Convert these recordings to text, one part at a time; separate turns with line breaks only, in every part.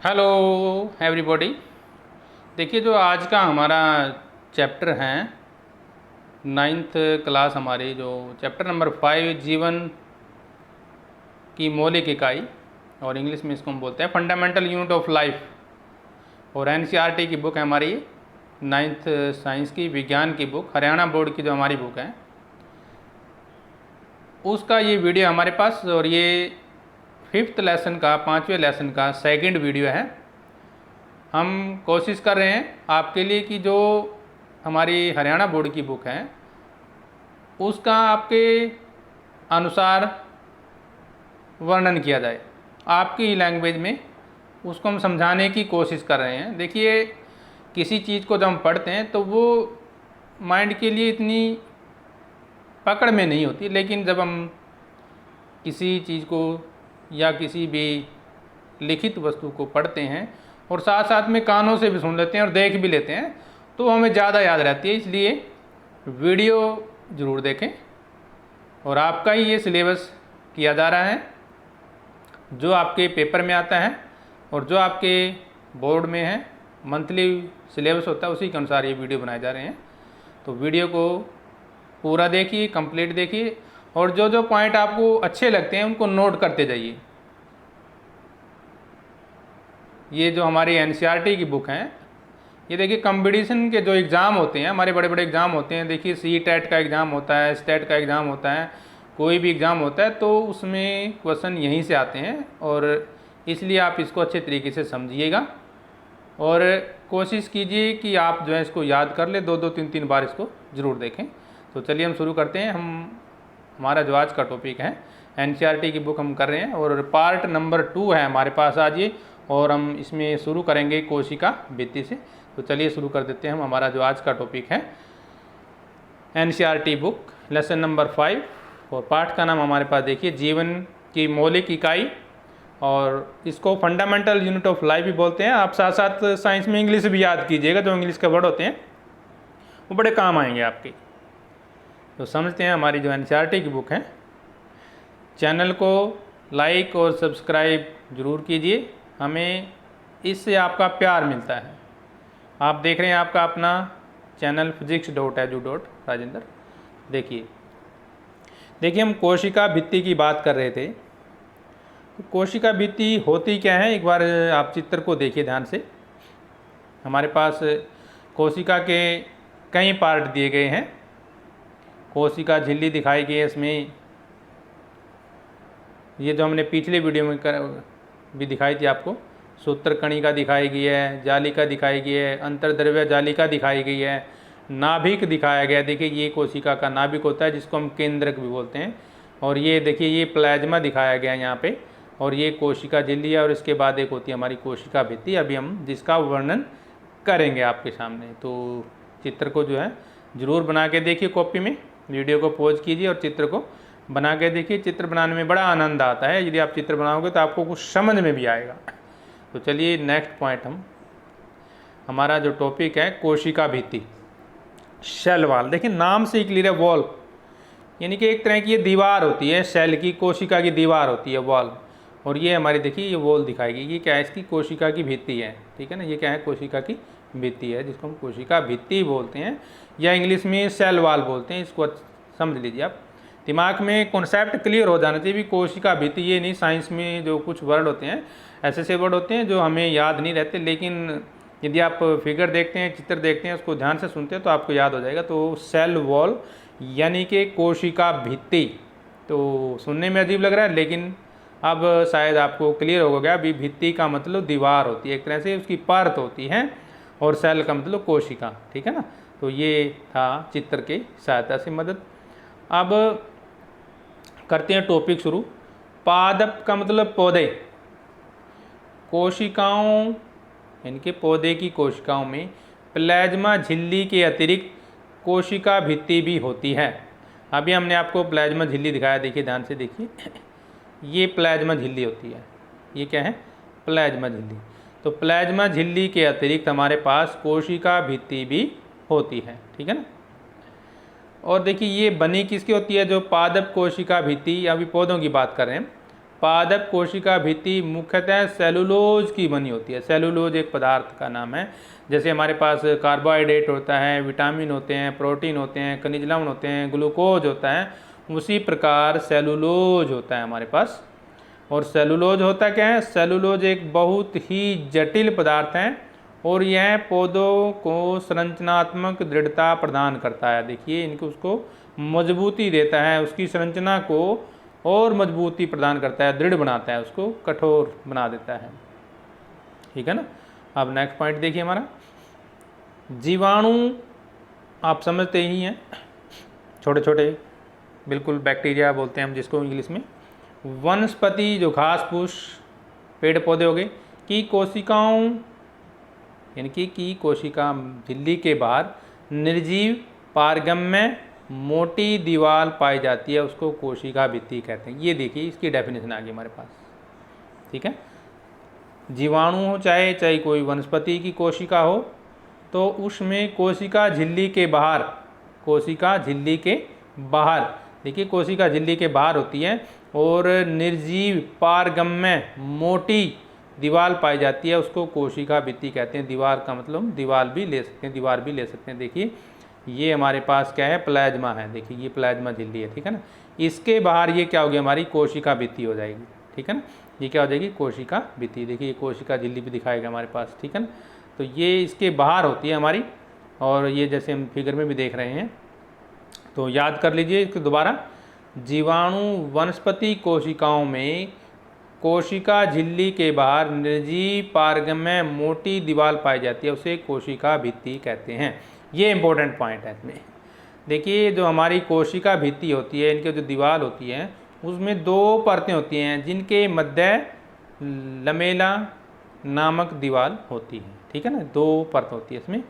Hello everybody. देखिए, जो आज का हमारा चैप्टर है नाइन्थ क्लास, हमारी जो चैप्टर नंबर 5 जीवन की मौलिक इकाई, और इंग्लिश में इसको हम बोलते हैं फंडामेंटल यूनिट ऑफ लाइफ, और एनसीईआरटी की बुक है हमारी नाइन्थ साइंस की, विज्ञान की बुक, हरियाणा बोर्ड की जो हमारी बुक है उसका ये वीडियो हमारे पास, और ये 5th लेसन का, 5वें लेसन का सेकंड वीडियो है। हम कोशिश कर रहे हैं आपके लिए कि जो हमारी हरियाणा बोर्ड की बुक है उसका आपके अनुसार वर्णन किया जाए, आपकी ही लैंग्वेज में उसको हम समझाने की कोशिश कर रहे हैं। देखिए, किसी चीज़ को जब हम पढ़ते हैं तो वो माइंड के लिए इतनी पकड़ में नहीं होती, लेकिन जब हम किसी चीज़ को या किसी भी लिखित वस्तु को पढ़ते हैं और साथ साथ में कानों से भी सुन लेते हैं और देख भी लेते हैं तो हमें ज़्यादा याद रहती है। इसलिए वीडियो ज़रूर देखें, और आपका ही ये सिलेबस किया जा रहा है जो आपके पेपर में आता है और जो आपके बोर्ड में है, मंथली सिलेबस होता है, उसी के अनुसार ये वीडियो बनाए जा रहे हैं। तो वीडियो को पूरा देखिए, कंप्लीट देखिए, और जो जो पॉइंट आपको अच्छे लगते हैं उनको नोट करते जाइए। ये जो हमारी एनसीईआरटी की बुक है, ये देखिए कंपटीशन के जो एग्ज़ाम होते हैं, हमारे बड़े बड़े एग्ज़ाम होते हैं, देखिए सीटेट का एग्ज़ाम होता है, स्टेट का एग्ज़ाम होता है, कोई भी एग्ज़ाम होता है तो उसमें क्वेश्चन यहीं से आते हैं, और इसलिए आप इसको अच्छे तरीके से समझिएगा और कोशिश कीजिए कि आप जो है इसको याद कर ले, 2-2 3-3 बार इसको ज़रूर देखें। तो चलिए हम शुरू करते हैं। हमारा जो आज का टॉपिक है एनसीईआरटी की बुक हम कर रहे हैं, और पार्ट नंबर 2 है हमारे पास आज ये, और हम इसमें शुरू करेंगे कोशिका भित्ति से। तो चलिए शुरू कर देते हैं हम। हमारा जो आज का टॉपिक है एनसीईआरटी बुक लेसन नंबर 5, और पाठ का नाम हमारे पास देखिए जीवन की मौलिक इकाई, और इसको फंडामेंटल यूनिट ऑफ लाइफ भी बोलते हैं। आप साथ साथ साइंस में इंग्लिश भी याद कीजिएगा, जो इंग्लिश के वर्ड होते हैं वो बड़े काम आएंगे आपके। तो समझते हैं हमारी जो एनसीईआरटी की बुक है। चैनल को लाइक और सब्सक्राइब ज़रूर कीजिए, हमें इससे आपका प्यार मिलता है। आप देख रहे हैं आपका अपना चैनल physics.edu.rajendra। देखिए हम कोशिका भित्ति की बात कर रहे थे। कोशिका भित्ति होती क्या है, एक बार आप चित्र को देखिए ध्यान से। हमारे पास कोशिका के कई पार्ट दिए गए हैं। कोशिका झिल्ली दिखाई गई है इसमें, ये जो हमने पिछले वीडियो में भी दिखाई थी आपको, सूत्रकणिका दिखाई गई है, जालिका दिखाई गई है, अंतर्द्रव्य जालिका दिखाई गई है, नाभिक दिखाया गया। देखिए ये कोशिका का नाभिक होता है जिसको हम केंद्रक भी बोलते हैं, और ये देखिए ये प्लाज्मा दिखाया गया है यहाँ पे, और ये कोशिका झिल्ली है, और इसके बाद एक होती है हमारी कोशिका भित्ति, अभी हम जिसका वर्णन करेंगे आपके सामने। तो चित्र को जो है ज़रूर बना के देखिए कॉपी में, वीडियो को पॉज कीजिए और चित्र को बना के देखिए। चित्र बनाने में बड़ा आनंद आता है, यदि आप चित्र बनाओगे तो आपको कुछ समझ में भी आएगा। तो चलिए नेक्स्ट पॉइंट, हमारा जो टॉपिक है कोशिका भित्ति, सेल वॉल। देखिए नाम से ही क्लियर है, वॉल यानी कि एक तरह की ये दीवार होती है, सेल की, कोशिका की दीवार होती है वॉल। और ये हमारी देखिए ये वॉल दिखाएगी, ये क्या है, इसकी कोशिका की भित्ति है, ठीक है ना। ये क्या है, कोशिका की भित्ति है, जिसको हम कोशिका भित्ति बोलते हैं, या इंग्लिश में सेल वॉल बोलते हैं। इसको समझ लीजिए आप, दिमाग में कॉन्सेप्ट क्लियर हो जाना चाहिए भी कोशिका भित्ति। ये नहीं साइंस में जो कुछ वर्ड होते हैं, ऐसे ऐसे वर्ड होते हैं जो हमें याद नहीं रहते, लेकिन यदि आप फिगर देखते हैं, चित्र देखते हैं, उसको ध्यान से सुनते हैं तो आपको याद हो जाएगा। तो सेल वॉल यानी कि कोशिका भित्ति, तो सुनने में अजीब लग रहा है लेकिन अब शायद आपको क्लियर हो गया। अभी भित्ति का मतलब दीवार होती है, एक तरह से उसकी परत होती है, और सेल का मतलब कोशिका, ठीक है ना। तो ये था चित्र की सहायता से मदद। अब करते हैं टॉपिक शुरू। पादप का मतलब पौधे। कोशिकाओं यानी कि पौधे की कोशिकाओं में प्लाज्मा झिल्ली के अतिरिक्त कोशिका भित्ति भी होती है। अभी हमने आपको प्लाज्मा झिल्ली दिखाया, देखिए ध्यान से देखिए, ये प्लाज्मा झिल्ली होती है। ये क्या है, प्लाज्मा झिल्ली। तो प्लाज्मा झिल्ली के अतिरिक्त हमारे पास कोशिका भित्ति भी होती है, ठीक है ना। और देखिए ये बनी किसकी होती है, जो पादप कोशिका भित्ति, अभी पौधों की बात कर रहे हैं, पादप कोशिका भित्ति मुख्यतः सेलुलोज की बनी होती है। सेलुलोज एक पदार्थ का नाम है। जैसे हमारे पास कार्बोहाइड्रेट होता है, विटामिन होते हैं, प्रोटीन होते हैं, खनिज लवण होते हैं, ग्लूकोज होता है, उसी प्रकार सेलुलोज होता है हमारे पास। और सेलुलोज होता क्या है? सेलुलोज एक बहुत ही जटिल पदार्थ है और यह पौधों को संरचनात्मक दृढ़ता प्रदान करता है। देखिए, इनको उसको मजबूती देता है, उसकी संरचना को और मजबूती प्रदान करता है, दृढ़ बनाता है, उसको कठोर बना देता है। ठीक है ना। अब नेक्स्ट पॉइंट देखिए हमारा, जीवाणु आप समझते ही हैं, छोटे छोटे बिल्कुल बैक्टीरिया बोलते हैं हम जिसको इंग्लिश में। वनस्पति जो घास फूस पेड़ पौधे हो गए की कोशिकाओं, यानी कि की कोशिका झिल्ली के बाहर निर्जीव पारगम्य मोटी दीवार पाई जाती है, उसको कोशिका भित्ति कहते हैं। ये देखिए, इसकी डेफिनेशन आ गई हमारे पास। ठीक है, जीवाणु हो चाहे कोई वनस्पति की कोशिका हो, तो उसमें कोशिका झिल्ली के बाहर, कोशिका झिल्ली के बाहर, देखिए कोशिका झिल्ली के बाहर होती है और निर्जीव पारगम्य मोटी दीवार पाई जाती है, उसको कोशिका भित्ति कहते हैं। दीवार का मतलब दीवार भी ले सकते हैं, दीवार भी ले सकते हैं। देखिए ये हमारे पास क्या है? प्लाज्मा है। देखिए ये प्लाज्मा झिल्ली है। ठीक है ना। इसके बाहर ये क्या होगी? हमारी कोशिका भित्ति हो जाएगी। ठीक है ना। ये क्या हो जाएगी? कोशिका भित्ति। देखिए ये कोशिका झिल्ली भी दिखाएगा हमारे पास। ठीक है ना। तो ये इसके बाहर होती है हमारी, और ये जैसे हम फिगर में भी देख रहे हैं, तो याद कर लीजिए इसको दोबारा। जीवाणु वनस्पति कोशिकाओं में कोशिका झिल्ली के बाहर निर्जीव पारगम्य मोटी दीवार पाई जाती है, उसे कोशिका भित्ति कहते हैं। ये इंपॉर्टेंट पॉइंट है इसमें। देखिए जो हमारी कोशिका भित्ति होती है, इनकी जो दीवार होती है उसमें दो परतें होती हैं जिनके मध्य लमेला नामक दीवार होती है। ठीक है ना। दो परत होती है इसमें।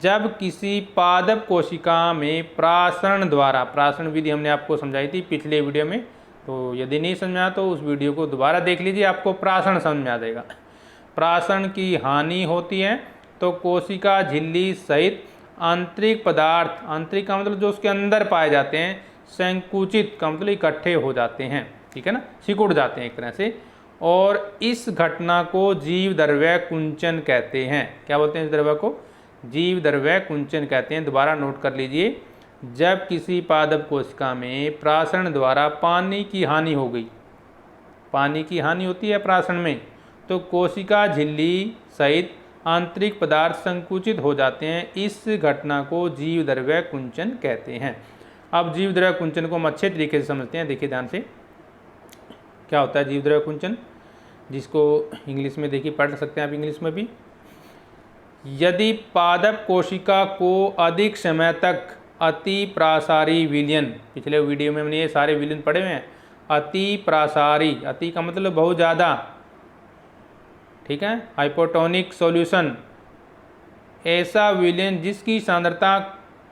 जब किसी पादप कोशिका में प्रासरण द्वारा, प्रासरण विधि हमने आपको समझाई थी पिछले वीडियो में, तो यदि नहीं समझ में आया तो उस वीडियो को दोबारा देख लीजिए, आपको प्रासरण समझ में आ जाएगा। प्रासरण की हानि होती है तो कोशिका झिल्ली सहित आंतरिक पदार्थ, आंतरिक का मतलब जो उसके अंदर पाए जाते हैं, संकुचित का मतलब इकट्ठे हो जाते हैं। ठीक है ना। सिकुड़ जाते हैं एक तरह से, और इस घटना को जीव द्रव्य कुंचन कहते हैं। क्या बोलते हैं इस द्रव्य को? जीव द्रव्य कुंचन कहते हैं। दोबारा नोट कर लीजिए। जब किसी पादप कोशिका में प्रासरण द्वारा पानी की हानि हो गई, पानी की हानि होती है प्रासरण में, तो कोशिका झिल्ली सहित आंतरिक पदार्थ संकुचित हो जाते हैं। इस घटना को जीव द्रव्य कुंचन कहते हैं। अब जीव द्रव्य कुंचन को हम अच्छे तरीके से समझते हैं। देखिए ध्यान से, क्या होता है जीव द्रव्य कुंचन, जिसको इंग्लिश में देखिए पढ़ सकते हैं आप इंग्लिश में भी। यदि पादप कोशिका को अधिक समय तक अति प्रासारी विलयन, पिछले वीडियो में हमने ये सारे विलयन पढ़े हुए हैं। अति प्रासारी, अति का मतलब बहुत ज़्यादा, ठीक है, हाइपोटोनिक सॉल्यूशन, ऐसा विलयन जिसकी सांद्रता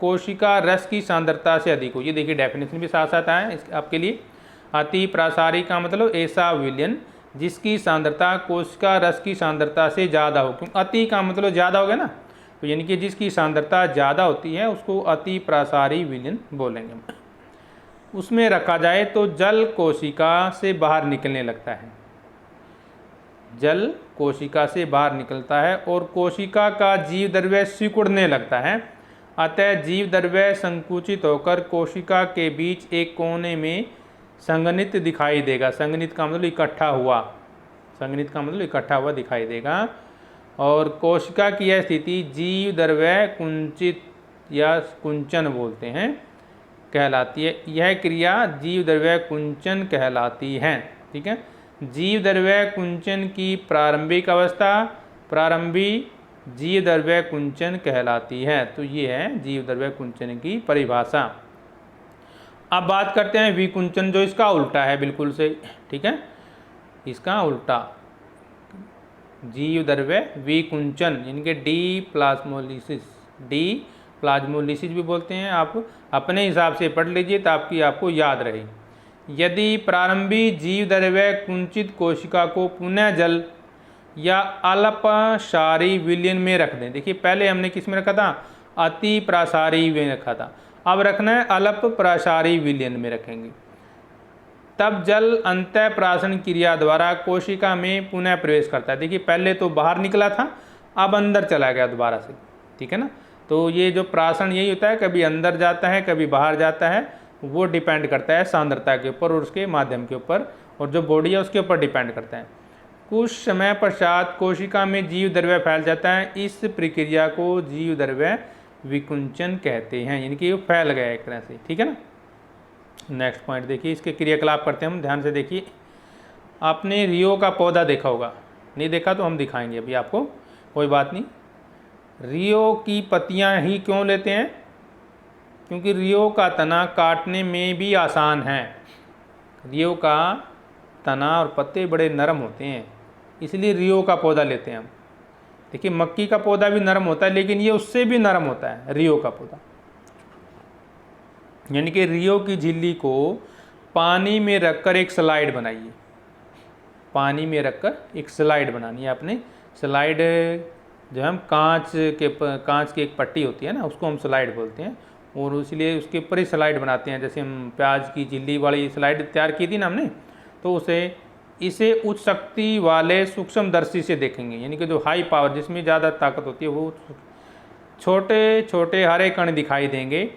कोशिका रस की सांद्रता से अधिक हो। ये देखिए डेफिनेशन भी साथ साथ आया आपके लिए। अति प्रासारी का मतलब ऐसा विलयन जिसकी सांद्रता कोशिका रस की सांद्रता से ज़्यादा हो। क्योंकि अति का मतलब ज़्यादा हो गया ना, तो यानी कि जिसकी सांद्रता ज़्यादा होती है उसको अति प्रासारी विलयन बोलेंगे। उसमें रखा जाए तो जल कोशिका से बाहर निकलने लगता है, जल कोशिका से बाहर निकलता है और कोशिका का जीव द्रव्य सिकुड़ने लगता है। अतः जीव द्रव्य संकुचित होकर कोशिका के बीच एक कोने में संघनित दिखाई देगा। संघनित का मतलब इकट्ठा हुआ, संघनित का मतलब इकट्ठा हुआ दिखाई देगा। और कोशिका की यह स्थिति जीव द्रव्य कुंचित या कुंचन बोलते हैं, कहलाती है। यह क्रिया जीव द्रव्य कुंचन कहलाती है। ठीक है। जीव द्रव्य कुंचन की प्रारंभिक अवस्था प्रारंभिक जीव द्रव्य कुंचन कहलाती है। तो ये है जीव द्रव्य कुंचन की परिभाषा। अब बात करते हैं विकुंचन, जो इसका उल्टा है बिल्कुल से। ठीक है, इसका उल्टा जीव द्रव्य विकुंचन, इनके डी प्लाज्मोलिसिस भी बोलते हैं। आप अपने हिसाब से पढ़ लीजिए ताकि आपको याद रहे। यदि प्रारंभिक जीव द्रव्य कुंचित कोशिका को पुनः जल या अल्पसारी विलयन में रख दें। देखिए पहले हमने किस में रखा था? अति प्रासारी में रखा था। अब रखना है अल्प प्रासारी विलयन में रखेंगे। तब जल अंतःप्राशन क्रिया द्वारा कोशिका में पुनः प्रवेश करता है। देखिए पहले तो बाहर निकला था, अब अंदर चला गया दोबारा से, ठीक है ना। तो ये जो प्राशन यही होता है, कभी अंदर जाता है कभी बाहर जाता है, वो डिपेंड करता है सांद्रता के ऊपर और उसके माध्यम के ऊपर, और जो बॉडी है उसके ऊपर डिपेंड करता है। कुछ समय पश्चात कोशिका में जीव द्रव्य फैल जाता है, इस प्रक्रिया को जीव द्रव्य विकुंचन कहते हैं, यानी कि वो फैल गया एक तरह से, ठीक है ना। नेक्स्ट पॉइंट देखिए, इसके क्रियाकलाप करते हैं हम, ध्यान से देखिए। आपने रियो का पौधा देखा होगा, नहीं देखा तो हम दिखाएंगे अभी आपको, कोई बात नहीं। रियो की पत्तियां ही क्यों लेते हैं? क्योंकि रियो का तना काटने में भी आसान है। रियो का तना और पत्ते बड़े नरम होते हैं, इसलिए रियो का पौधा लेते हैं हम। देखिए मक्की का पौधा भी नरम होता है, लेकिन ये उससे भी नरम होता है रियो का पौधा। यानी कि रियो की झिल्ली को पानी में रखकर एक स्लाइड बनाइए, पानी में रखकर एक स्लाइड बनानी है आपने। स्लाइड जो हम कांच की एक पट्टी होती है ना, उसको हम स्लाइड बोलते हैं, और इसलिए उसके ऊपर ही स्लाइड बनाते हैं। जैसे हम प्याज की झिल्ली वाली स्लाइड तैयार की थी ना हमने, तो इसे उच्च शक्ति वाले सूक्ष्मदर्शी से देखेंगे, यानी कि जो हाई पावर, जिसमें ज़्यादा ताकत होती है, वो छोटे छोटे हरे कण दिखाई देंगे।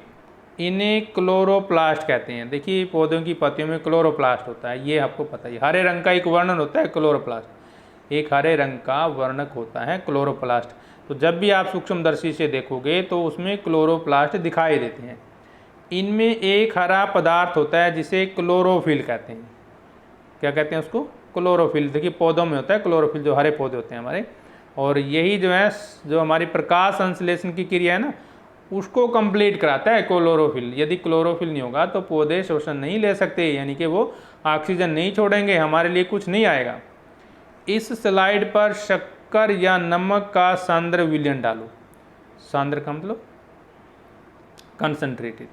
इन्हें क्लोरोप्लास्ट कहते हैं। देखिए पौधों की पत्तियों में क्लोरोप्लास्ट होता है, ये आपको पता है। हरे रंग का एक वर्णन होता है क्लोरोप्लास्ट, एक हरे रंग का वर्णक होता है क्लोरोप्लास्ट। तो जब भी आप सूक्ष्मदर्शी से देखोगे तो उसमें क्लोरोप्लास्ट दिखाई देते हैं। इनमें एक हरा पदार्थ होता है जिसे क्लोरोफिल कहते हैं। क्या कहते हैं उसको? क्लोरोफिल। देखिए पौधों में होता है क्लोरोफिल, जो हरे पौधे होते हैं हमारे, और यही जो है जो हमारी प्रकाश संश्लेषण की क्रिया है ना, उसको कंप्लीट कराता है क्लोरोफिल। यदि क्लोरोफिल नहीं होगा तो पौधे श्वसन नहीं ले सकते, यानी कि वो ऑक्सीजन नहीं छोड़ेंगे, हमारे लिए कुछ नहीं आएगा। इस स्लाइड पर शक्कर या नमक का सांद्र विलयन डालो। सांद्र का मतलब कंसंट्रेटेड।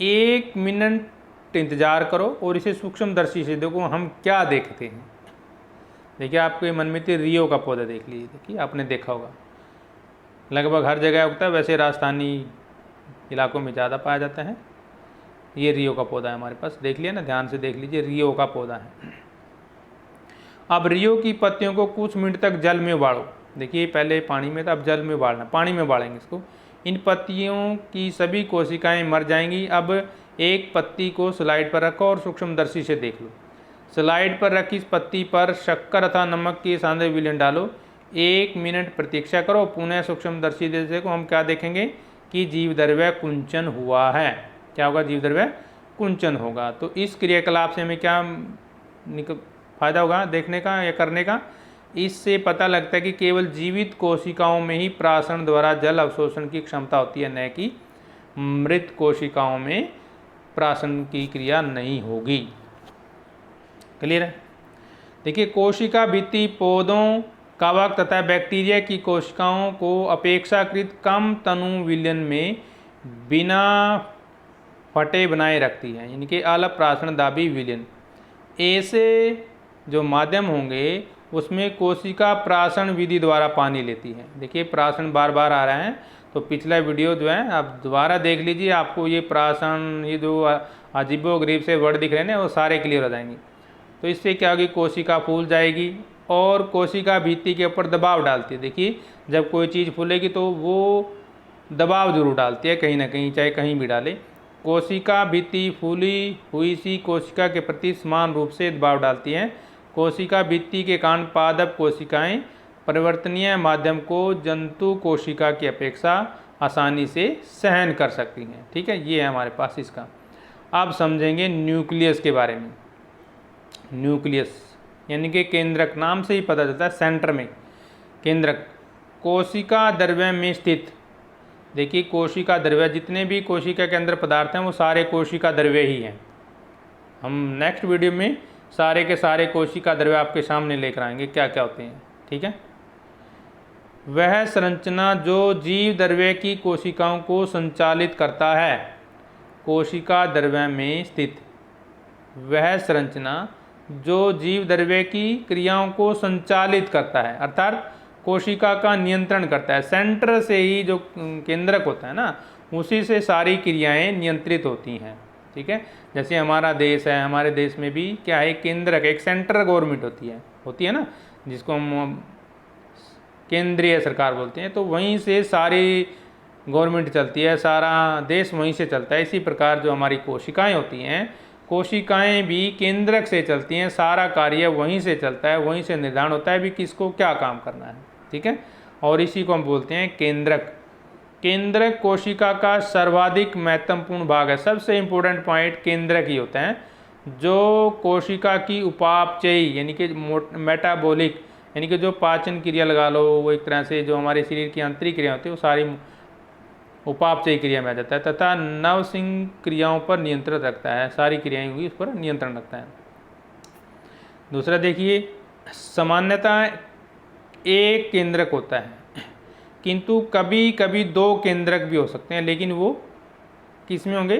1 मिनट इंतजार करो और इसे सूक्ष्मदर्शी से देखो हम क्या देखते हैं। देखिए आपके मन में तो रियो का पौधा देख लीजिए, देखिए आपने देखा होगा, लगभग हर जगह उगता है, वैसे राजस्थानी इलाकों में ज़्यादा पाया जाता है। ये रियो का पौधा है हमारे पास, देख लिया ना, ध्यान से देख लीजिए, रियो का पौधा है। अब रियो की पत्तियों को कुछ मिनट तक जल में उबालो। देखिए पहले पानी में था, अब जल में उबालना, पानी में उबालेंगे इसको। इन पत्तियों की सभी कोशिकाएं मर जाएंगी। अब एक पत्ती को स्लाइड पर रखो और सूक्ष्मदर्शी से देख लो। स्लाइड पर रखी इस पत्ती पर शक्कर अथवा नमक की सांद्र विलयन डालो। 1 मिनट प्रतीक्षा करो, पुनः सूक्ष्मदर्शी से देखो हम क्या देखेंगे कि जीव द्रव्य कुंचन हुआ है। क्या होगा? जीव द्रव्य कुंचन होगा। तो इस क्रियाकलाप से हमें क्या फायदा होगा देखने का या करने का? इससे पता लगता है कि केवल जीवित कोशिकाओं में ही प्राशन द्वारा जल अवशोषण की क्षमता होती है, न कि मृत कोशिकाओं में प्राशन की क्रिया नहीं होगी। क्लियर है? देखिए कोशिका भित्ति पौधों, कवक तथा बैक्टीरिया की कोशिकाओं को अपेक्षाकृत कम तनु विलयन में बिना फटे बनाए रखती है, यानी कि अल्प प्राशन दाबी विलयन। ऐसे जो माध्यम होंगे उसमें कोशिका प्राशन विधि द्वारा पानी लेती है। देखिए प्राशन बार बार आ रहा है, तो पिछला वीडियो जो है आप दोबारा देख लीजिए, आपको ये प्राशन, ये जो अजीबोगरीब से वर्ड दिख रहे हैं ना, वो सारे क्लियर हो जाएंगे। तो इससे क्या होगी? कोशिका फूल जाएगी और कोशिका भित्ति के ऊपर दबाव डालती है। देखिए जब कोई चीज़ फूलेगी तो वो दबाव जरूर डालती है कहीं ना कहीं, चाहे कहीं भी डाले। कोशिका भित्ति फूली हुई सी कोशिका के प्रति समान रूप से दबाव डालती है। कोशिका भित्ति के कारण पादप कोशिकाएं परिवर्तनीय माध्यम को जंतु कोशिका की अपेक्षा आसानी से सहन कर सकती हैं। ठीक है, ये है हमारे पास इसका। अब समझेंगे न्यूक्लियस के बारे में। न्यूक्लियस यानी कि केंद्रक, नाम से ही पता चलता है सेंटर में केंद्रक, कोशिका द्रव्य में स्थित। देखिए कोशिका द्रव्य, जितने भी कोशिका के अंदर पदार्थ हैं वो सारे कोशिका द्रव्य ही हैं। हम नेक्स्ट वीडियो में सारे के सारे कोशिका द्रव्य आपके सामने लेकर आएंगे क्या क्या होते हैं। ठीक है, वह संरचना जो जीव द्रव्य की कोशिकाओं को संचालित करता है। कोशिका द्रव्य में स्थित वह संरचना जो जीव द्रव्य की क्रियाओं को संचालित करता है, अर्थात कोशिका का नियंत्रण करता है। सेंटर से ही जो केंद्रक होता है ना, उसी से सारी क्रियाएं नियंत्रित होती हैं। ठीक है। जैसे हमारा देश है, हमारे देश में भी क्या है, केंद्रक, एक सेंट्रल गवर्नमेंट होती है ना, जिसको हम केंद्रीय सरकार बोलते हैं। तो वहीं से सारी गवर्नमेंट चलती है, सारा देश वहीं से चलता है। इसी प्रकार जो हमारी कोशिकाएं होती हैं, कोशिकाएं भी केंद्रक से चलती हैं, सारा कार्य वहीं से चलता है, वहीं से निर्धारण होता है भी किसको क्या काम करना है, ठीक है। और इसी को हम बोलते हैं केंद्रक। केंद्रक कोशिका का सर्वाधिक महत्वपूर्ण भाग है। सबसे इम्पोर्टेंट पॉइंट केंद्रक ही होते हैं, जो कोशिका की उपापचयी यानी कि मेटाबॉलिक यानी कि जो पाचन क्रिया लगा लो, वो एक तरह से जो हमारे शरीर की आंतरिक क्रिया होती है वो सारी उपापचयी क्रिया में आ जाता है, तथा नवसिंग क्रियाओं पर नियंत्रण रखता है, सारी क्रियाएं हुई उस पर नियंत्रण रखता है। दूसरा देखिए, सामान्यतः एक केंद्रक होता है, किंतु कभी कभी दो केंद्रक भी हो सकते हैं, लेकिन वो किस में होंगे,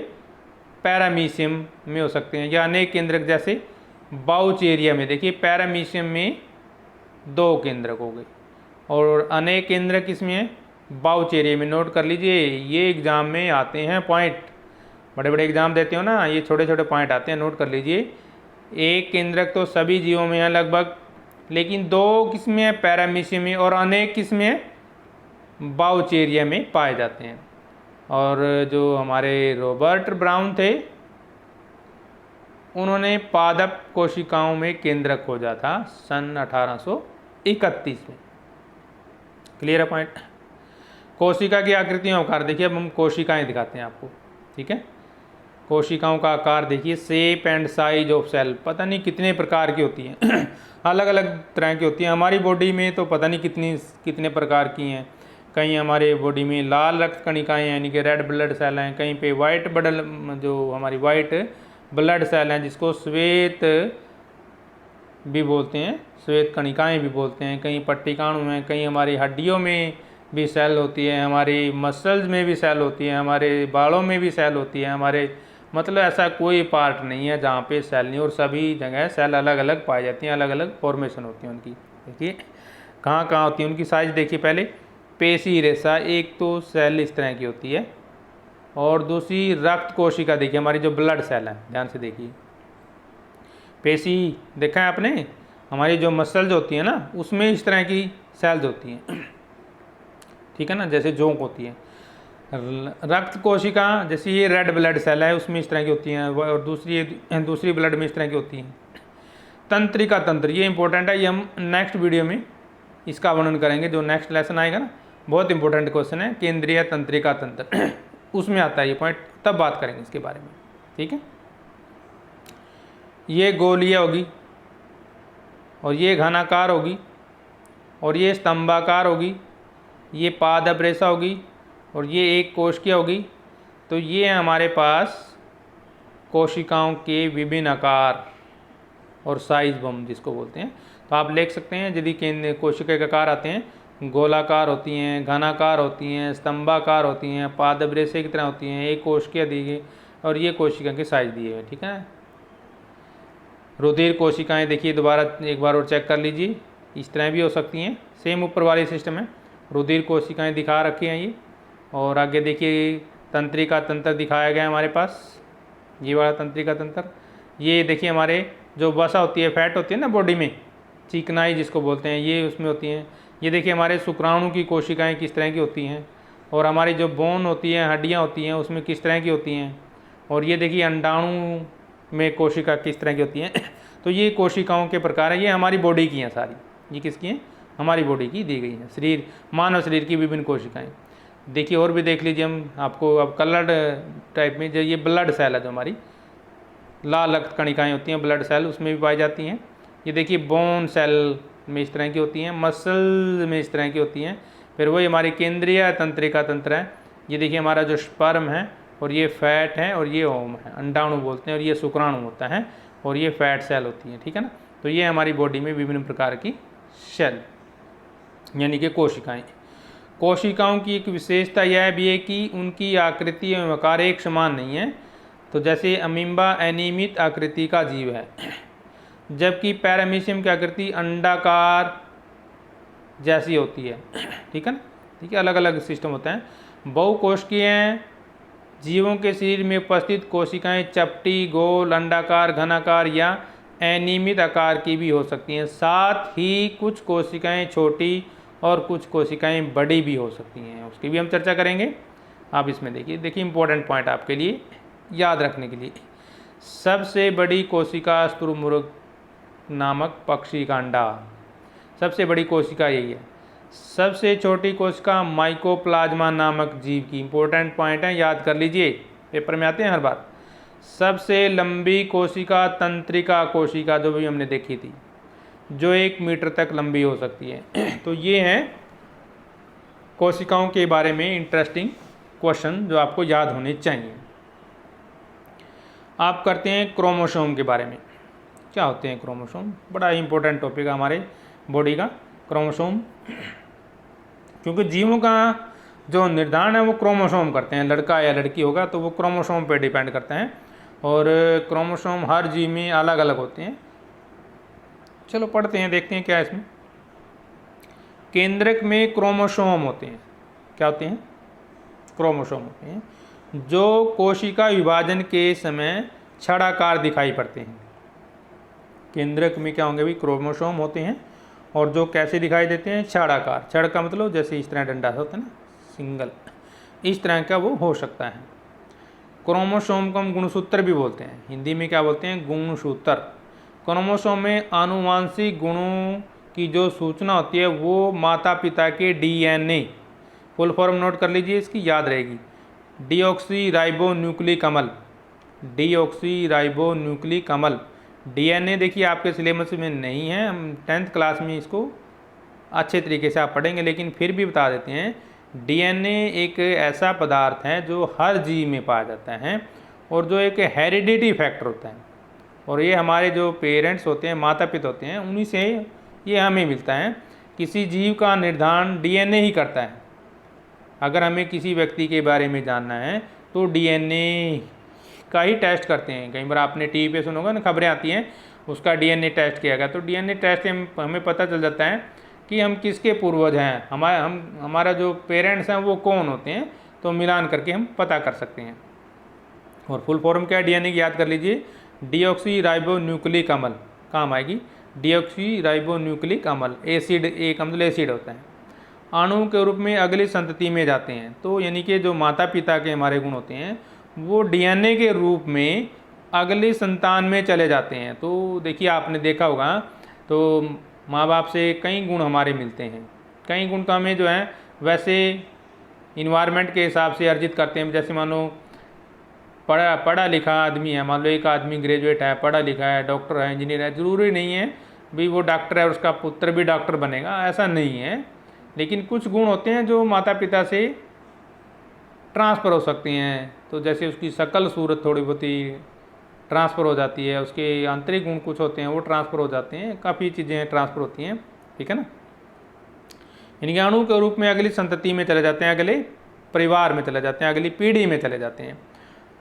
पैरामीशियम में हो सकते हैं, या अनेक केंद्रक जैसे बाउचेरिया में। देखिए पैरामीशियम में दो केंद्रक हो गए, और अनेक केंद्रक किसमें है, बाउचेरिया में। नोट कर लीजिए, ये एग्जाम में आते हैं पॉइंट, बड़े बड़े एग्जाम देते हो ना, ये छोटे छोटे पॉइंट आते हैं, नोट कर लीजिए। एक केंद्रक तो सभी जीवों में है लगभग, लेकिन दो किसमें है, पैरामीशियम में, और अनेक किसमें है, बाउचेरिया में पाए जाते हैं। और जो हमारे रॉबर्ट ब्राउन थे, उन्होंने पादप कोशिकाओं में केंद्रक खोजा था सन 1831 में। क्लियर है पॉइंट। कोशिका की आकृति और आकार देखिए, अब हम कोशिकाएं दिखाते हैं आपको, ठीक है। कोशिकाओं का आकार देखिए, shape and size of cell, पता नहीं कितने प्रकार की होती हैं अलग अलग तरह की होती हैं। हमारी बॉडी में तो पता नहीं कितने प्रकार की हैं। कहीं हमारे बॉडी में लाल रक्त कणिकाएँ यानी कि रेड ब्लड सेल हैं, कहीं पे वाइट जो हमारी वाइट ब्लड सेल हैं जिसको श्वेत भी बोलते हैं, श्वेत कणिकाएँ भी बोलते हैं, कहीं पट्टिकाणु हैं, कहीं हमारी हड्डियों में भी सेल होती है, हमारी मसल्स में भी सेल होती है, हमारे बालों में भी सेल होती है, हमारे मतलब ऐसा कोई पार्ट नहीं है जहाँ पे सेल नहीं, और सभी जगह सेल अलग अलग पाई जाती हैं, अलग अलग फॉर्मेशन होती है उनकी। देखिए कहाँ कहाँ होती है उनकी साइज देखिए। पहले पेशी रेशा, एक तो सेल इस तरह की होती है, और दूसरी रक्त कोशिका देखिए, हमारी जो ब्लड सेल है, ध्यान से देखिए। पेशी देखा है आपने, हमारी जो मसल्स होती है ना, उसमें इस तरह की सेल्स होती हैं, ठीक है ना, जैसे जोंक होती है। रक्त कोशिका जैसे ये रेड ब्लड सेल है, उसमें इस तरह की होती हैं, और दूसरी ब्लड में इस तरह की होती हैं। तंत्रिका तंत्र, ये इंपॉर्टेंट है, ये हम नेक्स्ट वीडियो में इसका वर्णन करेंगे, जो नेक्स्ट लेसन आएगा ना, बहुत इंपॉर्टेंट क्वेश्चन है, केंद्रीय तंत्रिका तंत्र उसमें आता है ये पॉइंट, तब बात करेंगे इसके बारे में, ठीक है। ये गोलियाँ होगी, और ये घनाकार होगी, और ये स्तंभाकार होगी, ये पादप रेशा होगी, और ये एक कोशिका होगी। तो ये हमारे पास कोशिकाओं के विभिन्न आकार और साइज बम जिसको बोलते हैं। तो आप लिख सकते हैं, यदि केंद्र कोशिका के आकार आते हैं, गोलाकार होती हैं, घनाकार होती हैं, स्तंभाकार होती हैं, पादप रेशे की तरह होती हैं, एक कोशिका दी गई, और ये कोशिका के साइज दिए हुए, ठीक है। रुधिर कोशिकाएं देखिए, दोबारा एक बार और चेक कर लीजिए, इस तरह भी हो सकती हैं, सेम ऊपर वाली सिस्टम है। रुधिर कोशिकाएं दिखा रखी हैं ये, और आगे देखिए तंत्रिका तंत्र दिखाया गया है हमारे पास, ये वाला तंत्रिका तंत्र। ये देखिए हमारे जो वसा होती है, फैट होती है ना बॉडी में, चिकनाई जिसको बोलते हैं, ये उसमें होती हैं। ये देखिए हमारे शुक्राणु की कोशिकाएं किस तरह की होती हैं, और हमारी जो बोन होती है, हड्डियाँ होती हैं, उसमें किस तरह की होती हैं। और ये देखिए अंडाणु में कोशिका किस तरह की होती हैं तो ये कोशिकाओं के प्रकार हैं, ये हमारी बॉडी की हैं सारी, ये किसकी हैं, हमारी बॉडी की दी गई हैं, शरीर मानव शरीर की विभिन्न कोशिकाएं। देखिए और भी देख लीजिए हम आपको, अब कलर्ड टाइप में जो ये ब्लड सेल है, जो हमारी लाल रक्त कणिकाएँ होती हैं ब्लड सेल, उसमें भी पाई जाती हैं। ये देखिए बोन सेल में इस तरह की होती हैं, मसल में इस तरह की होती हैं। फिर वही हमारी केंद्रीय तंत्रिका तंत्र है। ये देखिए हमारा जो स्पर्म है, और ये फैट है, और ये ओम है, अंडाणु बोलते हैं, और ये शुक्राणु होता है, और ये फैट सेल होती है, ठीक है ना। तो ये हमारी बॉडी में विभिन्न प्रकार की सेल यानी कि कोशिकाएं। कोशिकाओं की एक विशेषता यह भी है कि उनकी आकृति एवं आकार एक समान नहीं है। तो जैसे अमीबा अनियमित आकृति का जीव है, जबकि पैरामीशियम की आकृति अंडाकार जैसी होती है, ठीक है ना। ठीक है, अलग अलग सिस्टम होता है। बहुकोशिकीय जीवों के शरीर में उपस्थित कोशिकाएं चपटी, गोल, अंडाकार, घनाकार या अनियमित आकार की भी हो सकती हैं। साथ ही कुछ कोशिकाएं छोटी और कुछ कोशिकाएं बड़ी भी हो सकती हैं, उसकी भी हम चर्चा करेंगे। आप इसमें देखिए इंपॉर्टेंट पॉइंट आपके लिए याद रखने के लिए। सबसे बड़ी कोशिका शुतुरमुर्ग नामक पक्षी का अंडा, सबसे बड़ी कोशिका यही है। सबसे छोटी कोशिका माइकोप्लाज्मा नामक जीव की। इंपॉर्टेंट पॉइंट है, याद कर लीजिए, पेपर में आते हैं हर बार। सबसे लंबी कोशिका तंत्रिका कोशिका, जो भी हमने देखी थी, जो 1 मीटर तक लंबी हो सकती है। तो ये हैं कोशिकाओं के बारे में इंटरेस्टिंग क्वेश्चन जो आपको याद होने चाहिए। आप करते हैं क्रोमोसोम के बारे में। क्या होते हैं क्रोमोसोम? बड़ा इंपॉर्टेंट टॉपिक है हमारे बॉडी का क्रोमोसोम, क्योंकि जीवों का जो निर्धारण है वो क्रोमोसोम करते हैं। लड़का या लड़की होगा तो वो क्रोमोसोम पे डिपेंड करते हैं, और क्रोमोसोम हर जीव में अलग अलग होते हैं। चलो पढ़ते हैं, देखते हैं क्या है इसमें। केंद्रक में क्रोमोसोम होते हैं। क्या होते हैं? क्रोमोसोम होते हैं जो कोशिका विभाजन के समय छड़ाकार दिखाई पड़ते हैं। केंद्रक में क्या होंगे भी? क्रोमोसोम होते हैं, और जो कैसे दिखाई देते हैं? छड़ाकार। छड़ का मतलब जैसे इस तरह डंडा होता है ना, सिंगल, इस तरह का वो हो सकता है। क्रोमोसोम को हम गुणसूत्र भी बोलते हैं। हिंदी में क्या बोलते हैं? गुणसूत्र। क्रोमोसोम में आनुवांशिक गुणों की जो सूचना होती है वो माता पिता के डीएनए, फुल फॉर्म नोट कर लीजिए, इसकी याद रहेगी, डीऑक्सी राइबो न्यूक्लिक अम्ल। डीऑक्सी राइबो न्यूक्लिक अम्ल। डीएनए देखिए आपके सिलेबस में नहीं है, हम 10th क्लास में इसको अच्छे तरीके से आप पढ़ेंगे, लेकिन फिर भी बता देते हैं। डीएनए एक ऐसा पदार्थ है जो हर जीव में पाया जाता है, और जो एक हेरिडिटी फैक्टर होता है, और ये हमारे जो पेरेंट्स होते हैं, माता पिता होते हैं, उन्हीं से ये हमें मिलता है। किसी जीव का निर्धारण डीएनए ही करता है। अगर हमें किसी व्यक्ति के बारे में जानना है तो डीएनए का ही टेस्ट करते हैं। कई बार आपने टीवी पे सुना होगा ना, खबरें आती हैं, उसका डीएनए टेस्ट किया गया, तो डीएनए टेस्ट से हमें पता चल जाता है कि हम किसके पूर्वज हैं, हमारा जो पेरेंट्स हैं वो कौन होते हैं, तो मिलान करके हम पता कर सकते हैं। और फुल फॉर्म क्या है डीएनए की? याद कर लीजिए, डीऑक्सी राइबो न्यूक्लिक अम्ल काम आएगी। डीऑक्सी राइबो न्यूक्लिक अम्ल, एसिड, एक अम्ल एसिड होता है। अणु के रूप में अगली संतति में जाते हैं, तो यानी कि जो माता पिता के हमारे गुण होते हैं वो डीएनए के रूप में अगली संतान में चले जाते हैं। तो देखिए आपने देखा होगा, तो माँ बाप से कई गुण हमारे मिलते हैं। कई गुण तो हमें जो है वैसे इन्वायरमेंट के हिसाब से अर्जित करते हैं। जैसे मान लो पढ़ा लिखा आदमी है, मान लो एक आदमी ग्रेजुएट है, पढ़ा लिखा है, डॉक्टर है, इंजीनियर है, ज़रूरी नहीं है भी वो डॉक्टर है और उसका पुत्र भी डॉक्टर बनेगा, ऐसा नहीं है। लेकिन कुछ गुण होते हैं जो माता पिता से ट्रांसफ़र हो सकती हैं। तो जैसे उसकी शकल सूरत थोड़ी बहुत ही ट्रांसफ़र हो जाती है, उसके आंतरिक गुण कुछ होते हैं वो ट्रांसफ़र हो जाते हैं, काफ़ी चीज़ें ट्रांसफ़र होती हैं, ठीक है ना। इनके अणु के रूप में अगली संतति में चले जाते हैं, अगले परिवार में चले जाते हैं, अगली पीढ़ी में चले जाते हैं।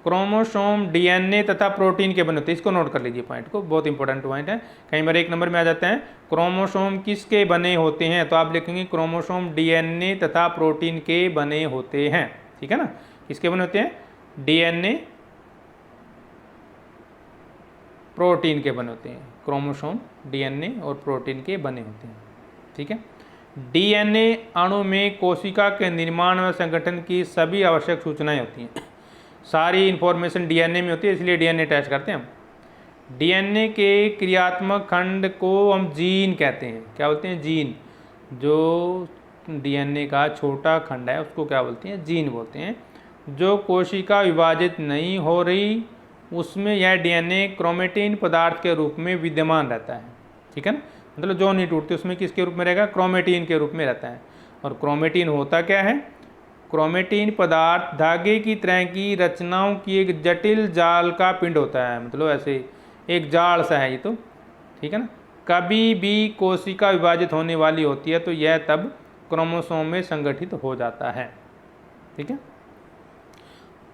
क्रोमोसोम डीएनए तथा प्रोटीन के बने होते हैं। इसको नोट कर लीजिए पॉइंट को, बहुत इंपॉर्टेंट पॉइंट है। कई बार 1 नंबर में आ जाता है, क्रोमोसोम किसके बने होते हैं, तो आप लिखेंगे क्रोमोसोम डीएनए तथा प्रोटीन के बने होते हैं, ठीक है ना। किसके बने होते हैं? डीएनए प्रोटीन के बने होते हैं। क्रोमोसोम डीएनए और प्रोटीन के बने होते हैं, ठीक है। डीएनए अणु में कोशिका के निर्माण व संगठन की सभी आवश्यक सूचनाएं होती हैं। सारी इन्फॉर्मेशन डीएनए में होती है, इसलिए डीएनए टेस्ट करते हैं हम। डीएनए के क्रियात्मक खंड को हम जीन कहते हैं। क्या बोलते हैं? जीन। जो डीएनए का छोटा खंड है उसको क्या बोलते हैं? जीन बोलते हैं। जो कोशिका विभाजित नहीं हो रही उसमें यह डीएनए क्रोमेटिन पदार्थ के रूप में विद्यमान रहता है, ठीक है ना। मतलब जो नहीं टूटते उसमें किसके रूप में रहेगा? क्रोमेटिन के रूप में रहता है। और क्रोमेटिन होता क्या है? क्रोमेटिन पदार्थ धागे की तरह की रचनाओं की एक जटिल जाल का पिंड होता है, मतलब ऐसे एक जाल सा है ये, तो ठीक है ना। कभी भी कोशिका विभाजित होने वाली होती है तो यह तब क्रोमोसोम में संगठित हो जाता है, ठीक है।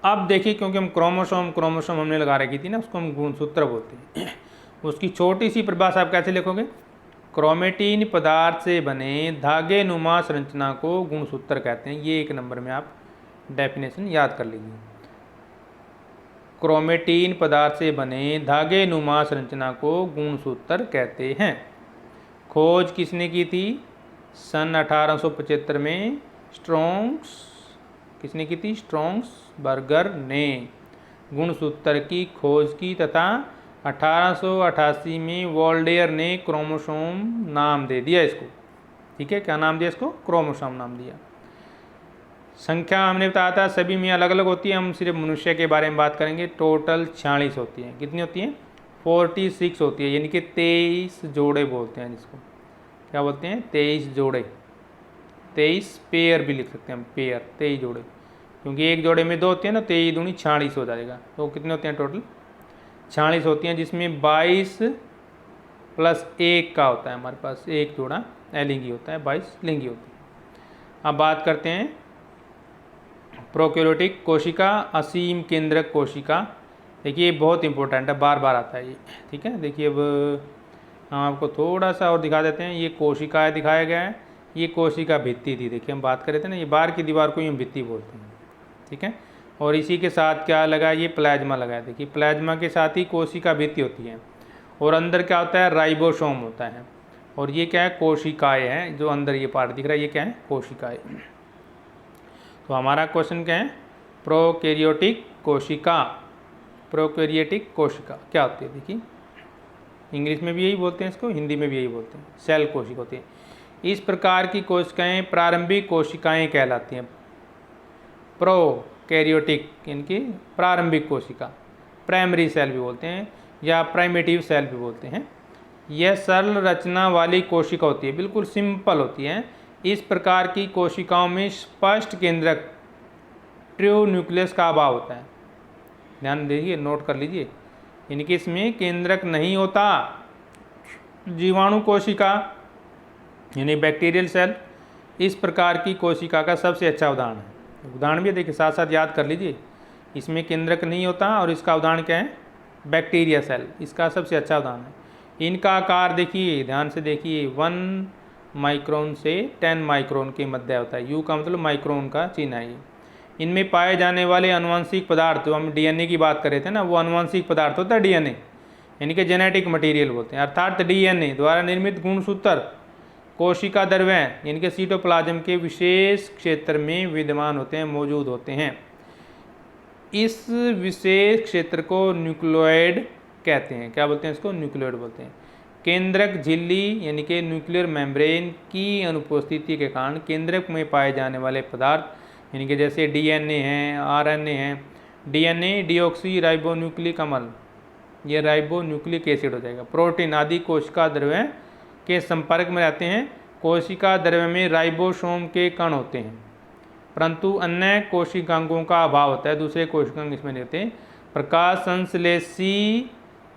अब देखिए, क्योंकि हम क्रोमोसोम हमने लगा रखी थी ना, उसको हम गुणसूत्र बोलते हैं। उसकी छोटी सी परिभाषा आप कैसे लिखोगे? क्रोमेटिन पदार्थ से बने धागे नुमा संरचना को गुणसूत्र कहते हैं। ये 1 नंबर में आप डेफिनेशन याद कर लीजिए। क्रोमेटीन पदार्थ से बने धागे नुमा संरचना को गुणसूत्र कहते हैं। खोज किसने की थी? सन 1875 में स्ट्रोंग्स, किसने की थी? स्ट्रोंग्सबर्गर ने गुणसूत्र की खोज की तथा 1888 में वोल्डेयर ने क्रोमोसोम नाम दे दिया इसको। ठीक है, क्या नाम दिया इसको? क्रोमोसोम नाम दिया। संख्या हमने बताया था सभी में अलग अलग होती है, हम सिर्फ मनुष्य के बारे में बात करेंगे। टोटल 46 होती हैं। कितनी होती हैं? 46 होती है, यानी कि 23 जोड़े बोलते हैं जिसको। क्या बोलते हैं? 23 जोड़े, 23 पेयर भी लिख सकते हैं हम, पेयर 23 जोड़े, क्योंकि एक जोड़े में 2 होती है ना, 23 दूनी 46 हो जाएगा। तो कितने होते हैं टोटल? 46 होती हैं, जिसमें 22 प्लस 1 का होता है हमारे पास, एक जोड़ा अलिंगी होता है, 22 लिंगी होती है। अब बात करते हैं प्रोकैरियोटिक कोशिका, असीम केंद्रक कोशिका। देखिए बहुत इंपॉर्टेंट है, बार बार आता है ये। ठीक है, देखिए अब हम आपको थोड़ा सा और दिखा देते हैं। ये कोशिकाएं दिखाया गया है, ये कोशिका भित्ति थी। देखिए हम बात कर रहे थे ना, ये बाहर की दीवार को ही हम भित्ति बोलते हैं। ठीक है, और इसी के साथ क्या लगा? ये प्लाज्मा लगा है। देखिए प्लाज्मा के साथ ही कोशिका भित्ति होती है, और अंदर क्या होता है? राइबोसोम होता है। और ये क्या है? कोशिकाएं हैं। जो अंदर ये पार्ट दिख रहा है, ये क्या है? कोशिकाएं। तो हमारा क्वेश्चन क्या है? प्रोकैरियोटिक कोशिका, प्रोकैरियोटिक कोशिका क्या होती है? देखिए इंग्लिश में भी यही बोलते हैं इसको, हिंदी में भी यही बोलते हैं, सेल कोशिका होती है। इस प्रकार की कोशिकाएं प्रारंभिक कोशिकाएं कहलाती हैं। प्रोकैरियोटिक इनकी प्रारंभिक कोशिका, प्राइमरी सेल भी बोलते हैं या प्राइमेटिव सेल भी बोलते हैं। यह सरल रचना वाली कोशिका होती है, बिल्कुल सिंपल होती है। इस प्रकार की कोशिकाओं में स्पष्ट केंद्रक ट्रू न्यूक्लियस का अभाव होता है। ध्यान दीजिए, नोट कर लीजिए, इनके इसमें केंद्रक नहीं होता। जीवाणु कोशिका यानी बैक्टीरियल सेल इस प्रकार की कोशिका का सबसे अच्छा उदाहरण है। उदाहरण भी देखिए, साथ साथ याद कर लीजिए। इसमें केंद्रक नहीं होता और इसका उदाहरण क्या है? बैक्टीरिया सेल, इसका सबसे अच्छा उदाहरण है। इनका आकार देखिए, ध्यान से देखिए, 1 माइक्रोन से 10 माइक्रोन के मध्य होता है। यू का मतलब माइक्रोन का चिन्ह है ये। इनमें पाए जाने वाले अनुवांशिक पदार्थ, जो हम डीएनए की बात कर रहे थे ना, वो अनुवांशिक पदार्थ होता है डीएनए, यानी कि जेनेटिक मटेरियल बोलते हैं। अर्थात डीएनए द्वारा निर्मित गुणसूत्र कोशिका द्रव्य यानी कि सीटोप्लाज्म के विशेष क्षेत्र में विद्यमान होते हैं, मौजूद होते हैं। इस विशेष क्षेत्र को न्यूक्लियोइड कहते हैं। क्या बोलते हैं इसको? न्यूक्लियोइड बोलते हैं। केंद्रक झिल्ली यानी कि न्यूक्लियर मेम्ब्रेन की अनुपस्थिति के कारण केंद्रक में पाए जाने वाले पदार्थ यानी कि जैसे डीएनए हैं, आरएनए हैं। डीएनए डीऑक्सी राइबोन्यूक्लिक अम्ल, ये राइबोन्यूक्लिक एसिड हो जाएगा। प्रोटीन आदि कोशिका द्रव्य के संपर्क में रहते हैं। कोशिका द्रव्य में राइबोसोम के कण होते हैं, परंतु अन्य कोशिकांगों का अभाव होता है। दूसरे कोशिकांग इसमें नहीं होते। प्रकाश संश्लेषी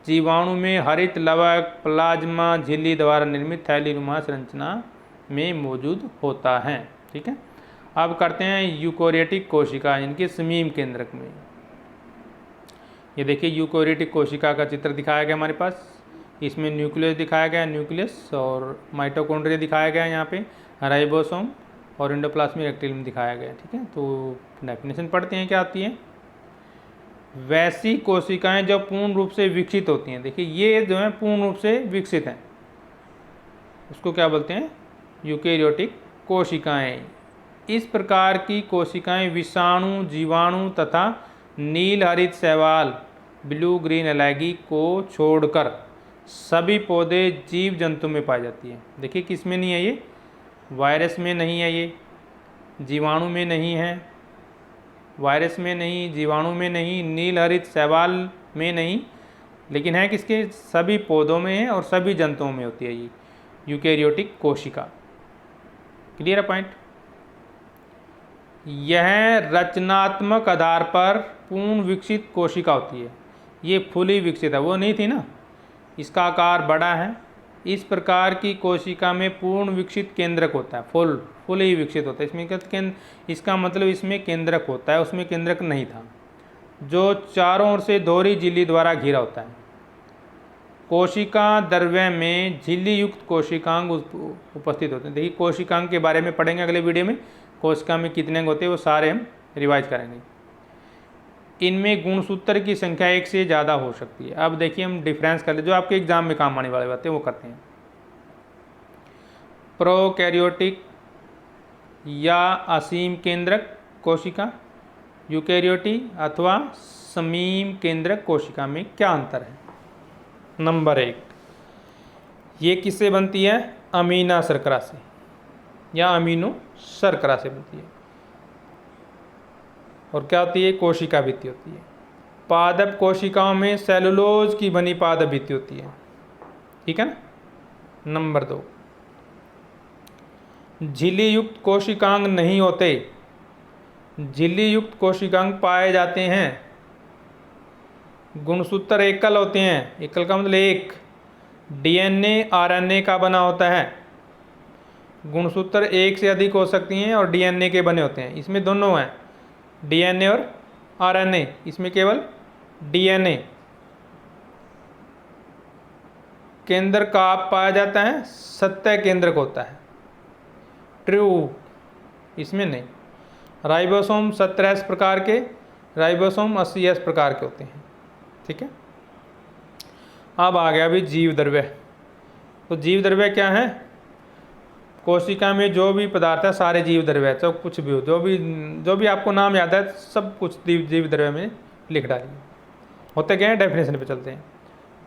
जीवाणु में हरित लवक प्लाज्मा झिल्ली द्वारा निर्मित थैलीनुमा संरचना में मौजूद होता है। ठीक है, अब करते हैं यूकोरियोटिक कोशिका, इनके समीप केंद्रक में। ये देखिए यूकोरियोटिक कोशिका का चित्र दिखाया गया हमारे पास। इसमें न्यूक्लियस दिखाया गया, न्यूक्लियस, और माइटोकॉन्ड्रिया दिखाया गया यहाँ पे, राइबोसोम और एंडोप्लाज्मिक रेटिकुलम दिखाया गया। ठीक है, तो डेफिनेशन पढ़ते हैं क्या आती है। वैसी कोशिकाएं जो पूर्ण रूप से विकसित होती हैं, देखिए ये जो है पूर्ण रूप से विकसित हैं, उसको क्या बोलते हैं? यूकेरियोटिक कोशिकाएं। इस प्रकार की कोशिकाएं विषाणु, जीवाणु तथा नील हरित शैवाल ब्लू ग्रीन एलगी को छोड़कर सभी पौधे जीव जंतु में पाई जाती है। देखिए किस में नहीं है ये? वायरस में नहीं है, ये जीवाणु में नहीं है, वायरस में नहीं, जीवाणु में नहीं, नील हरित शैवाल में नहीं, लेकिन है किसके? सभी पौधों में है और सभी जंतुओं में होती है ये यूकेरियोटिक कोशिका। क्लियर है पॉइंट? यह रचनात्मक आधार पर पूर्ण विकसित कोशिका होती है। ये फुली विकसित है, वो नहीं थी ना, इसका आकार बड़ा है। इस प्रकार की कोशिका में पूर्ण विकसित केंद्रक होता है, फुली विकसित होता है। इसमें इसका मतलब इसमें केंद्रक होता है, उसमें केंद्रक नहीं था, जो चारों ओर से दोहरी झिल्ली द्वारा घिरा होता है। कोशिका द्रव्य में झिल्ली युक्त कोशिकांग उपस्थित होते हैं। देखिए कोशिकांग के बारे में पढ़ेंगे अगले वीडियो में, कोशिका में कितने अंग होते हैं वो सारे हम रिवाइज करेंगे। इनमें गुणसूत्र की संख्या एक से ज़्यादा हो सकती है। अब देखिए हम डिफरेंस कर ले, जो आपके एग्जाम में काम आने वाली बातें वो करते हैं। प्रोकैरियोटिक या असीम केंद्रक कोशिका, यूकैरियोटी अथवा समीम केंद्रक कोशिका में क्या अंतर है? नंबर 1, ये किससे बनती है? अमीना शर्करा से या अमीनो शर्करा से बनती है। और क्या होती है? कोशिका भित्ति होती है। पादप कोशिकाओं में सेलुलोज की बनी पादप भित्ति होती है, ठीक है ना। नंबर 2, झिल्ली युक्त कोशिकांग नहीं होते। झिल्ली युक्त कोशिकांग पाए जाते हैं, गुणसूत्र एकल होते हैं। एकल का मतलब एक, डीएनए आरएनए का बना होता है। गुणसूत्र एक से अधिक हो सकती हैं और डीएनए के बने होते हैं। इसमें दोनों हैं, डीएनए और आरएनए। इसमें केवल डीएनए। केंद्र का पाया जाता है, सत्य केंद्रक होता है, ट्रू। इसमें नहीं। राइबोसोम 17S प्रकार के, राइबोसोम 80S प्रकार के होते हैं, ठीक है। अब आ गया अभी जीव द्रव्य। तो जीव द्रव्य क्या है? कोशिका में जो भी पदार्थ है सारे जीव द्रव्य है, चाहे कुछ भी हो, जो भी आपको नाम याद है सब कुछ जीव द्रव्य में लिख डालिए। होते क्या है? डेफिनेशन पे चलते हैं।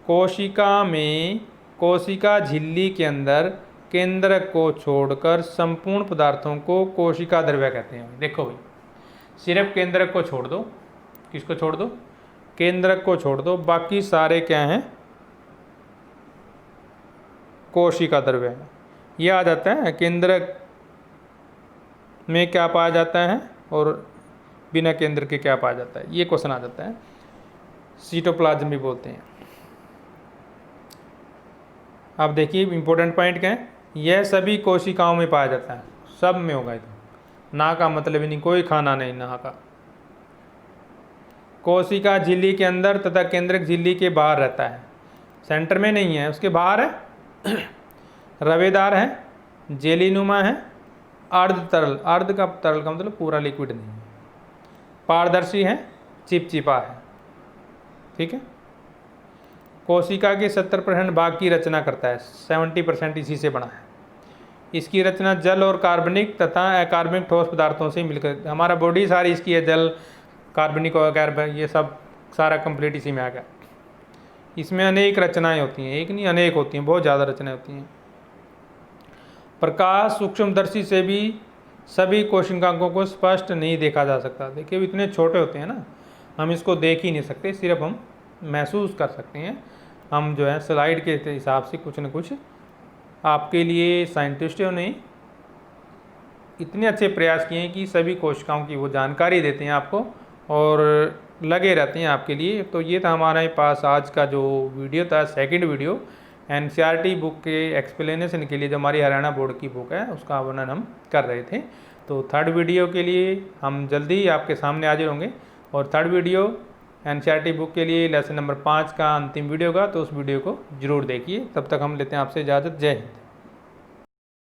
कोशिका में, कोशिका झिल्ली के अंदर केंद्रक को छोड़कर संपूर्ण पदार्थों को कोशिका द्रव्य कहते हैं। देखो भाई, सिर्फ केंद्रक को छोड़ दो। किसको छोड़ दो? केंद्रक को छोड़ दो, बाकी सारे क्या हैं? कोशिका द्रव्य है। ये आ जाता है केंद्रक में क्या पाया जाता है और बिना केंद्र के क्या पाया जाता है, ये क्वेश्चन आ जाता है। सीटोप्लाज्म भी बोलते हैं। अब देखिए इंपॉर्टेंट पॉइंट क्या है? यह सभी कोशिकाओं में पाया जाता है, सब में होगा। तो ना का मतलब ही नहीं, कोई खाना नहीं ना का। कोशिका झिल्ली के अंदर तथा केंद्रक झिल्ली के बाहर रहता है, सेंटर में नहीं है, उसके बाहर है। रवेदार है, जेलीनुमा है, अर्ध तरल, अर्ध का तरल का मतलब पूरा लिक्विड नहीं है, पारदर्शी है, चिपचिपा है, ठीक है। कोशिका के 70% भाग की रचना करता है, 70% इसी से बना है। इसकी रचना जल और कार्बनिक तथा अकार्बनिक ठोस पदार्थों से मिलकर, हमारा बॉडी सारी इसकी है, जल, कार्बनिक और अकार्बनिक, ये सब सारा कंप्लीट इसी में आ गया। इसमें अनेक रचनाएं होती हैं, एक नहीं अनेक होती हैं, बहुत ज़्यादा रचनाएं होती हैं। प्रकाश सूक्ष्मदर्शी से भी सभी कोशिकाओं को स्पष्ट नहीं देखा जा सकता। देखिए इतने छोटे होते हैं ना, हम इसको देख ही नहीं सकते, सिर्फ हम महसूस कर सकते हैं। हम जो है स्लाइड के हिसाब से कुछ न कुछ आपके लिए साइंटिस्टों ने इतने अच्छे प्रयास किए हैं कि सभी कोशिकाओं की वो जानकारी देते हैं आपको और लगे रहते हैं आपके लिए। तो ये था हमारे पास आज का जो वीडियो था, सेकंड वीडियो एनसीईआरटी बुक के एक्सप्लेनेशन के लिए, जो हमारी हरियाणा बोर्ड की बुक है उसका वर्णन हम कर रहे थे। तो थर्ड वीडियो के लिए हम जल्दी ही आपके सामने हाजिर होंगे। और थर्ड वीडियो एनसीईआरटी बुक के लिए लेसन नंबर 5 का अंतिम वीडियो होगा, तो उस वीडियो को जरूर देखिए। तब तक हम लेते हैं आपसे इजाज़त। जय हिंद।